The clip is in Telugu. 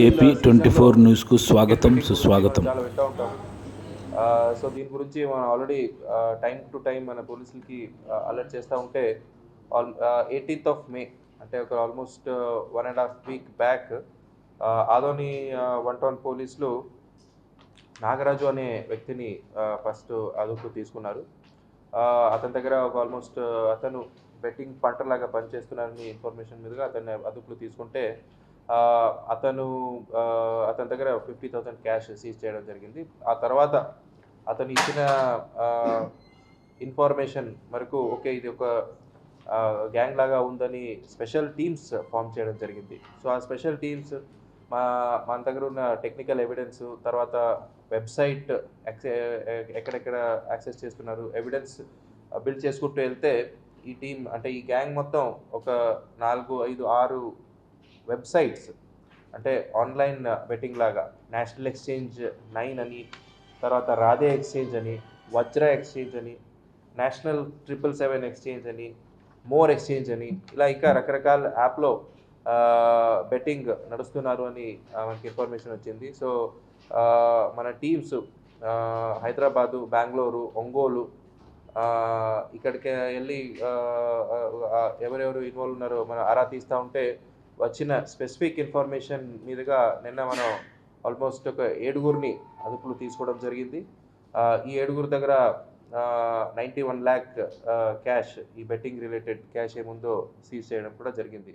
AP24 న్యూస్కు స్వాగతం సుస్వాగతం. చాలా వింటూ ఉంటాం. సో దీని గురించి మనం ఆల్రెడీ టైం టు టైం మన పోలీసులకి అలర్ట్ చేస్తూ ఉంటే 18th of May అంటే ఒక almost 1.5 week back Adoni 1 town పోలీసులు నాగరాజు అనే వ్యక్తిని ఫస్ట్ అదుపు తీసుకున్నారు. అతని దగ్గర ఒక ఆల్మోస్ట్ అతను బెట్టింగ్ పంటలాగా పనిచేస్తున్నారని ఇన్ఫర్మేషన్ మీదుగా అతన్ని అదుపులో తీసుకుంటే అతని దగ్గర 50,000 క్యాష్ సీజ్ చేయడం జరిగింది. ఆ తర్వాత అతను ఇచ్చిన ఇన్ఫర్మేషన్ వరకు ఓకే ఇది ఒక గ్యాంగ్ లాగా ఉందని స్పెషల్ టీమ్స్ ఫామ్ చేయడం జరిగింది. సో ఆ స్పెషల్ టీమ్స్ మన దగ్గర ఉన్న టెక్నికల్ ఎవిడెన్స్, తర్వాత వెబ్సైట్ ఎక్కడెక్కడ యాక్సెస్ చేస్తున్నారు ఎవిడెన్స్ బిల్డ్ చేసుకుంటూ వెళ్తే ఈ టీం అంటే ఈ గ్యాంగ్ మొత్తం ఒక 4, 5, 6 వెబ్సైట్స్ అంటే ఆన్లైన్ బెట్టింగ్ లాగా నేషనల్ ఎక్స్చేంజ్ 9 అని, తర్వాత రాధే ఎక్స్చేంజ్ అని, వజ్ర ఎక్స్చేంజ్ అని, నేషనల్ 777 ఎక్స్చేంజ్ అని, మోర్ ఎక్స్చేంజ్ అని, ఇలా ఇంకా రకరకాల యాప్లో బెట్టింగ్ నడుస్తున్నారు అని మనకి ఇన్ఫర్మేషన్ వచ్చింది. సో మన టీమ్స్ హైదరాబాదు, బెంగళూరు, ఒంగోలు ఇక్కడికి వెళ్ళి ఎవరెవరు ఇన్వాల్వ్ ఉన్నారో మనం ఆరా తీస్తూ ఉంటే వచ్చిన స్పెసిఫిక్ ఇన్ఫర్మేషన్ మీదుగా నిన్న మనం ఆల్మోస్ట్ ఒక 7గురిని అదుపులో తీసుకోవడం జరిగింది. ఈ 7గురి దగ్గర 91 lakh క్యాష్, ఈ బెట్టింగ్ రిలేటెడ్ క్యాష్ ఏముందో సీజ్ చేయడం కూడా జరిగింది.